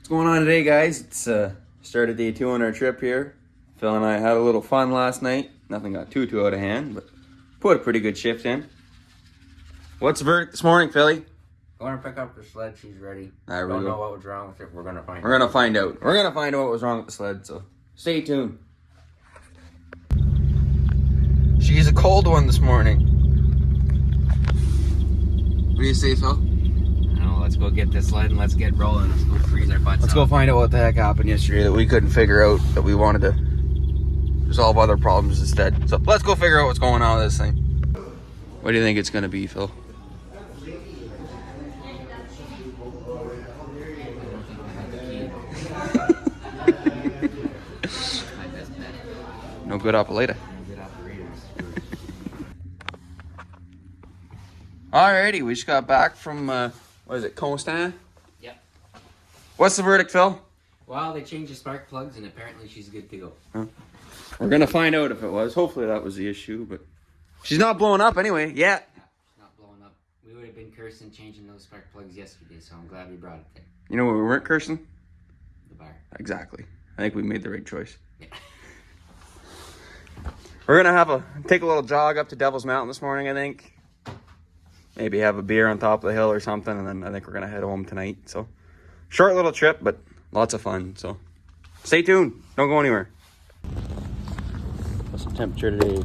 What's going on today, guys? It's started day 2 on our trip here. Phil and I had a little fun last night. Nothing got too out of hand, but put a pretty good shift in. What's the verdict this morning, Philly? Going to pick up the sled. She's ready. There we Don't go. know what was wrong with it. We're gonna find. We're gonna find out. We're gonna find out what was wrong with the sled. So stay tuned. She's a cold one this morning. What do you say, Phil? Let's go get this sled and let's get rolling. Let's go freeze our butts Let's off. go find out what the heck happened yesterday that we couldn't figure out, that we wanted to resolve other problems instead. So let's go figure out what's going on with this thing. What do you think it's gonna be, Phil? No good operator. Alrighty, we just got back from what is it, Constant? Yep. What's the verdict, Phil? Well, they changed the spark plugs and apparently she's good to go. Huh? We're gonna find out if it was. Hopefully that was the issue, but she's not blowing up anyway. Yeah. She's not blowing up. We would have been cursing changing those spark plugs yesterday, so I'm glad we brought it there. You know what we weren't cursing? The bar. Exactly. I think we made the right choice. Yeah. We're gonna take a little jog up to Devil's Mountain this morning, I think. Maybe have a beer on top of the hill or something, and then I think we're gonna head home tonight. So, short little trip, but lots of fun. So, stay tuned. Don't go anywhere. What's the temperature today?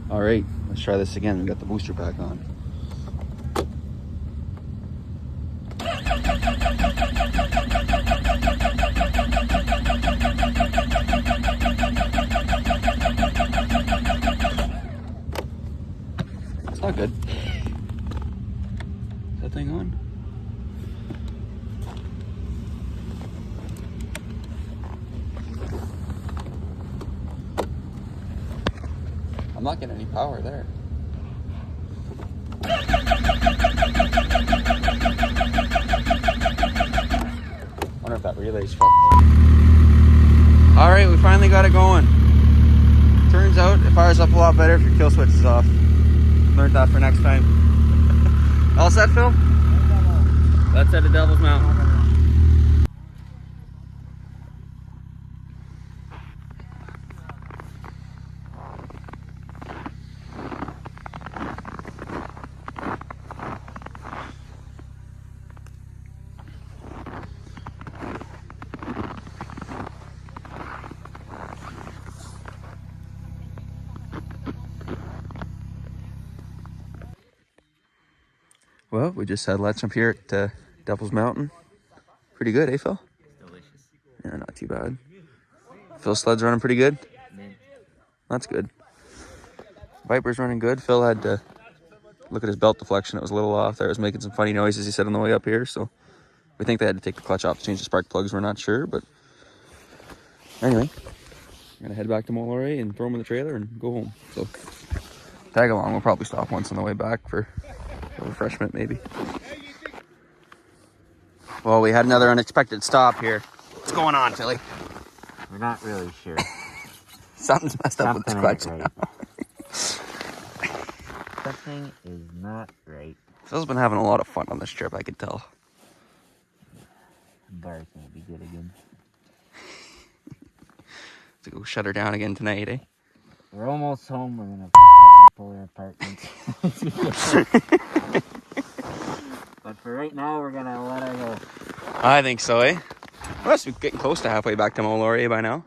All right, let's try this again. We got the booster pack on. It's not good. Is that thing on? I'm not getting any power there. Wonder if that relay's fucked. All right, we finally got it going. Turns out it fires up a lot better if your kill switch is off. Learned that for next time. All set, Phil? Let's head to Devil's Mountain. Well, we just had lunch up here at Devil's Mountain. Pretty good, eh, Phil? Delicious. Yeah, not too bad. Phil's sled's running pretty good? Mint. That's good. Viper's running good. Phil had to look at his belt deflection. It was a little off there. It was making some funny noises, he said, on the way up here. So we think they had to take the clutch off to change the spark plugs. We're not sure, but anyway. We're going to head back to Mont-Laurier and throw them in the trailer and go home. So tag along. We'll probably stop once on the way back for a refreshment, maybe. Well, we had another unexpected stop here. What's going on, Philly? We're not really sure. Something's messed up with this clutch. Right. Something is not right. Phil's been having a lot of fun on this trip, I could tell. Bar can't be good again. To go shut her down again tonight, eh? We're almost home. We're gonna fucking pull our apartment. But for right now, we're gonna let her go. I think so, eh? We must be getting close to halfway back to Mont-Laurier by now.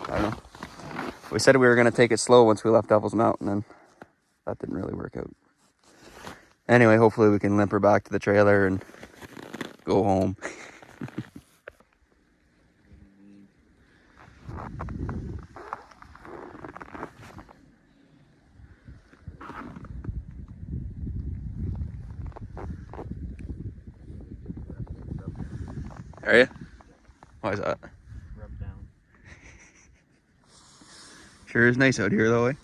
I don't know. We said we were going to take it slow once we left Devil's Mountain, and that didn't really work out. Anyway, hopefully we can limp her back to the trailer and go home. Are you? Why is that? Rub down. Sure is nice out here though, eh?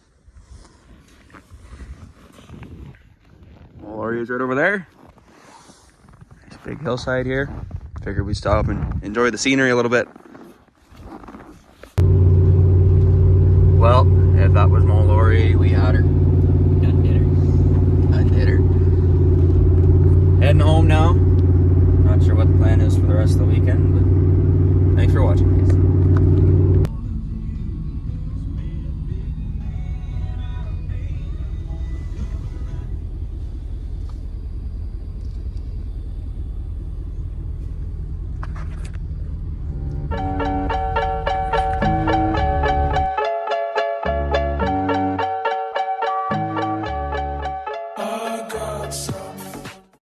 Mont-Laurier's right over there. Nice big hillside here. Figured we'd stop and enjoy the scenery a little bit. Well, if that was Mont-Laurier, we had her. Got dinner. I did her. Heading home now. Not sure what the plan is for the rest of the weekend, but thanks for watching, guys.